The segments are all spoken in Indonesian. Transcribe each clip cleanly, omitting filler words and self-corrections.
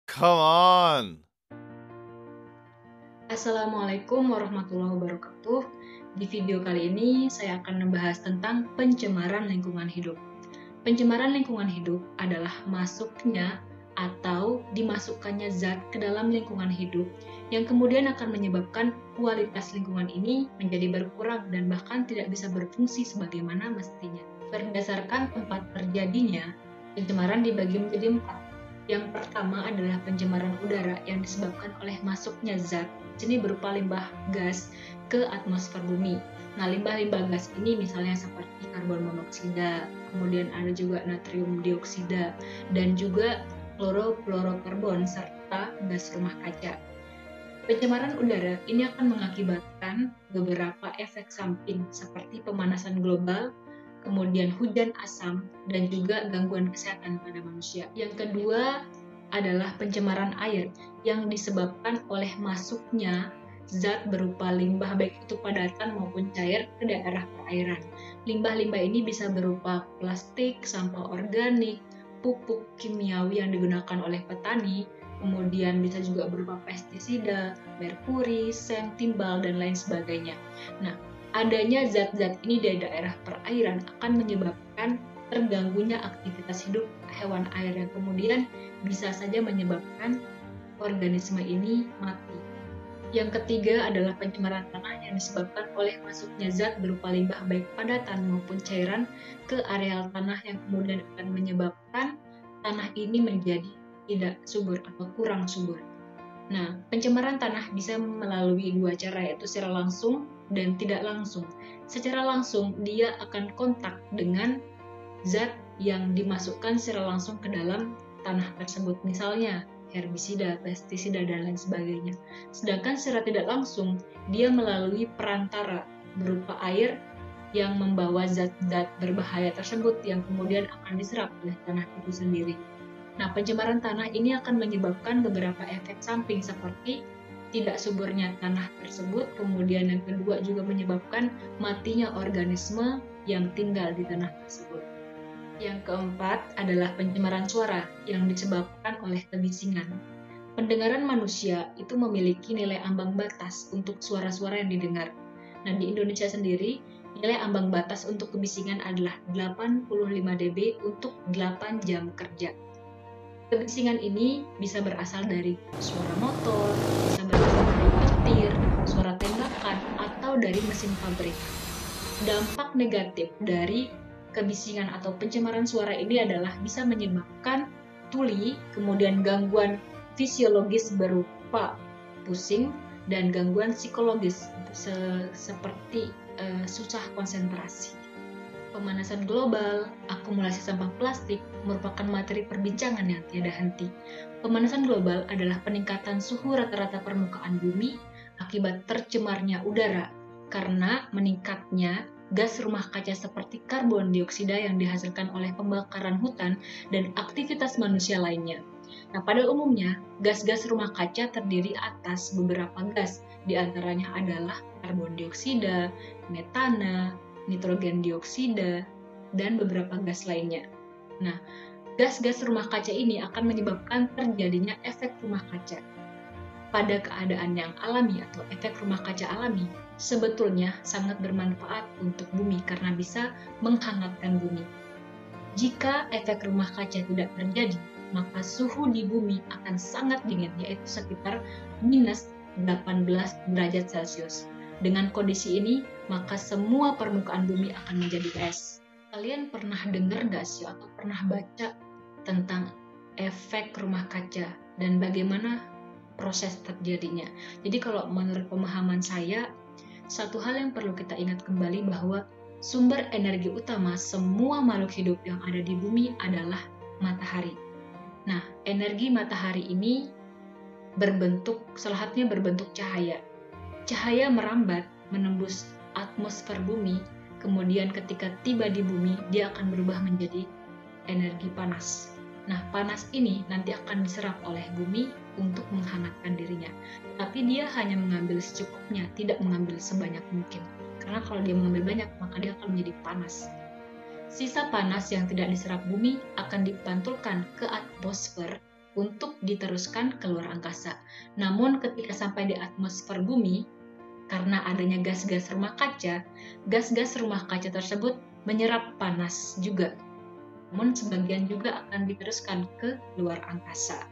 Come on! Assalamualaikum warahmatullahi wabarakatuh. Di video kali ini saya akan membahas tentang pencemaran lingkungan hidup. Pencemaran lingkungan hidup adalah masuknya atau dimasukkannya zat ke dalam lingkungan hidup yang kemudian akan menyebabkan kualitas lingkungan ini menjadi berkurang dan bahkan tidak bisa berfungsi sebagaimana mestinya. Berdasarkan tempat terjadinya, pencemaran dibagi menjadi 4. Yang pertama adalah pencemaran udara yang disebabkan oleh masuknya zat, ini berupa limbah gas ke atmosfer bumi. Nah, limbah-limbah gas ini misalnya seperti karbon monoksida, kemudian ada juga natrium dioksida, dan juga klorofluorokarbon serta gas rumah kaca. Pencemaran udara ini akan mengakibatkan beberapa efek samping seperti pemanasan global, kemudian hujan asam, dan juga gangguan kesehatan pada manusia. Yang kedua adalah pencemaran air yang disebabkan oleh masuknya zat berupa limbah baik itu padatan maupun cair ke daerah perairan. Limbah-limbah ini bisa berupa plastik, sampah organik, pupuk kimiawi yang digunakan oleh petani, kemudian bisa juga berupa pestisida, merkuri, seng, timbal, dan lain sebagainya. Nah, adanya zat-zat ini di daerah perairan akan menyebabkan terganggunya aktivitas hidup hewan air yang kemudian bisa saja menyebabkan organisme ini mati. Yang ketiga adalah pencemaran tanah yang disebabkan oleh masuknya zat berupa limbah baik padatan maupun cairan ke areal tanah yang kemudian akan menyebabkan tanah ini menjadi tidak subur atau kurang subur. Nah, pencemaran tanah bisa melalui dua cara, yaitu secara langsung dan tidak langsung. Secara langsung, dia akan kontak dengan zat yang dimasukkan secara langsung ke dalam tanah tersebut, misalnya herbisida, pestisida, dan lain sebagainya. Sedangkan secara tidak langsung, dia melalui perantara berupa air yang membawa zat-zat berbahaya tersebut yang kemudian akan diserap oleh tanah itu sendiri. Nah, pencemaran tanah ini akan menyebabkan beberapa efek samping seperti tidak suburnya tanah tersebut, kemudian yang kedua juga menyebabkan matinya organisme yang tinggal di tanah tersebut. Yang keempat adalah pencemaran suara yang disebabkan oleh kebisingan. Pendengaran manusia itu memiliki nilai ambang batas untuk suara-suara yang didengar. Nah, di Indonesia sendiri, nilai ambang batas untuk kebisingan adalah 85 dB untuk 8 jam kerja. Kebisingan ini bisa berasal dari suara motor, bisa berasal dari petir, suara tembakan, atau dari mesin pabrik. Dampak negatif dari kebisingan atau pencemaran suara ini adalah bisa menyebabkan tuli, kemudian gangguan fisiologis berupa pusing, dan gangguan psikologis seperti susah konsentrasi. Pemanasan global, akumulasi sampah plastik merupakan materi perbincangan yang tiada henti. Pemanasan global adalah peningkatan suhu rata-rata permukaan bumi akibat tercemarnya udara karena meningkatnya gas rumah kaca seperti karbon dioksida yang dihasilkan oleh pembakaran hutan dan aktivitas manusia lainnya. Nah, pada umumnya, gas-gas rumah kaca terdiri atas beberapa gas, di antaranya adalah karbon dioksida, metana, nitrogen dioksida, dan beberapa gas lainnya. Nah, gas-gas rumah kaca ini akan menyebabkan terjadinya efek rumah kaca. Pada keadaan yang alami atau efek rumah kaca alami, sebetulnya sangat bermanfaat untuk bumi karena bisa menghangatkan bumi. Jika efek rumah kaca tidak terjadi, maka suhu di bumi akan sangat dingin, yaitu sekitar minus 18 derajat Celcius. Dengan kondisi ini, maka semua permukaan bumi akan menjadi es. Kalian pernah dengar nggak sih atau pernah baca tentang efek rumah kaca dan bagaimana proses terjadinya? Jadi kalau menurut pemahaman saya, satu hal yang perlu kita ingat kembali bahwa sumber energi utama semua makhluk hidup yang ada di bumi adalah matahari. Nah, energi matahari ini salah satunya berbentuk cahaya. Cahaya merambat, menembus atmosfer bumi, kemudian ketika tiba di bumi, dia akan berubah menjadi energi panas. Nah, panas ini nanti akan diserap oleh bumi untuk menghangatkan dirinya. Tapi dia hanya mengambil secukupnya, tidak mengambil sebanyak mungkin. Karena kalau dia mengambil banyak, maka dia akan menjadi panas. Sisa panas yang tidak diserap bumi akan dipantulkan ke atmosfer untuk diteruskan ke luar angkasa. Namun ketika sampai di atmosfer bumi, karena adanya gas-gas rumah kaca, gas-gas rumah kaca tersebut menyerap panas juga. Namun sebagian juga akan diteruskan ke luar angkasa.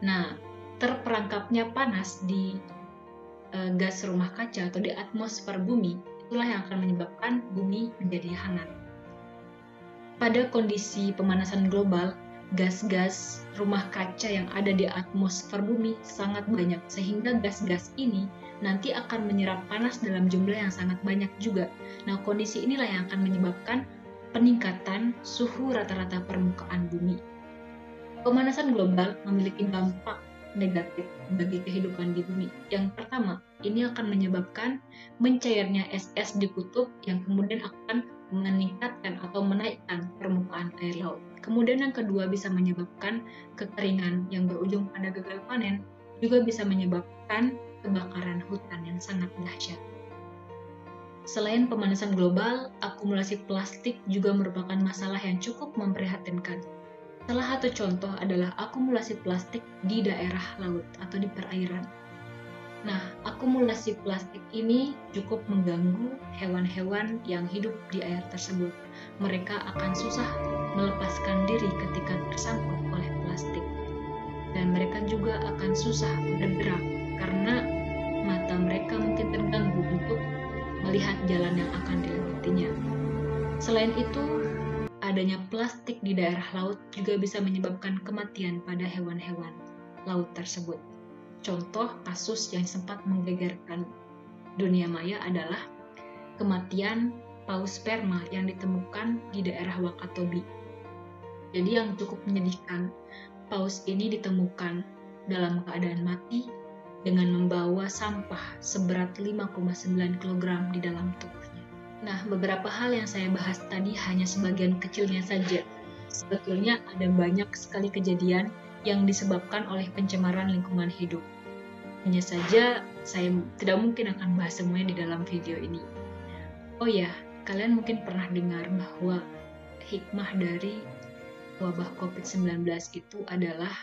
Nah, terperangkapnya panas di gas rumah kaca atau di atmosfer bumi, itulah yang akan menyebabkan bumi menjadi hangat. Pada kondisi pemanasan global, gas-gas rumah kaca yang ada di atmosfer bumi sangat banyak, sehingga gas-gas ini nanti akan menyerap panas dalam jumlah yang sangat banyak juga. Nah, kondisi inilah yang akan menyebabkan peningkatan suhu rata-rata permukaan bumi. Pemanasan global memiliki dampak negatif bagi kehidupan di bumi. Yang pertama, ini akan menyebabkan mencairnya es-es di kutub yang kemudian akan meningkatkan atau menaikkan permukaan air laut. Kemudian yang kedua bisa menyebabkan kekeringan yang berujung pada gagal panen, juga bisa menyebabkan kebakaran hutan yang sangat dahsyat. Selain pemanasan global, akumulasi plastik juga merupakan masalah yang cukup memprihatinkan. Salah satu contoh adalah akumulasi plastik di daerah laut atau di perairan. Nah, akumulasi plastik ini cukup mengganggu hewan-hewan yang hidup di air tersebut. Mereka akan susah melepaskan diri ketika tersangkut oleh plastik. Dan mereka juga akan susah bergerak karena mata mereka mungkin terganggu untuk melihat jalan yang akan dilewatinya. Selain itu, adanya plastik di daerah laut juga bisa menyebabkan kematian pada hewan-hewan laut tersebut. Contoh kasus yang sempat menggegerkan dunia maya adalah kematian paus sperma yang ditemukan di daerah Wakatobi. Jadi yang cukup menyedihkan, paus ini ditemukan dalam keadaan mati dengan membawa sampah seberat 5,9 kg di dalam tubuhnya. Nah, beberapa hal yang saya bahas tadi hanya sebagian kecilnya saja. Sebetulnya ada banyak sekali kejadian yang disebabkan oleh pencemaran lingkungan hidup. Hanya saja, saya tidak mungkin akan bahas semuanya di dalam video ini. Oh ya, kalian mungkin pernah dengar bahwa hikmah dari wabah COVID-19 itu adalah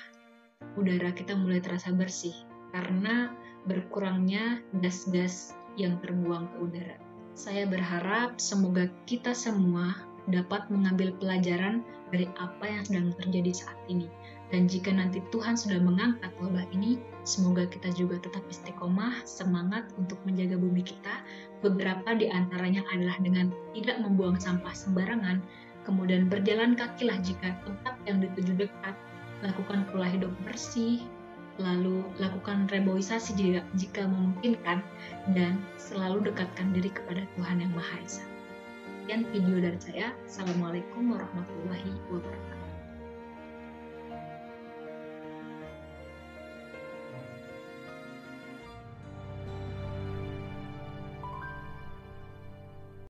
udara kita mulai terasa bersih karena berkurangnya gas-gas yang terbuang ke udara. Saya berharap semoga kita semua dapat mengambil pelajaran dari apa yang sedang terjadi saat ini. Dan jika nanti Tuhan sudah mengangkat wabah ini, semoga kita juga tetap istiqomah, semangat untuk menjaga bumi kita. Beberapa di antaranya adalah dengan tidak membuang sampah sembarangan, kemudian berjalan kakilah jika tempat yang dituju dekat, lakukan pola hidup bersih, lalu lakukan reboisasi jika memungkinkan, dan selalu dekatkan diri kepada Tuhan Yang Maha Esa. Sekian video dari saya. Assalamualaikum warahmatullahi wabarakatuh.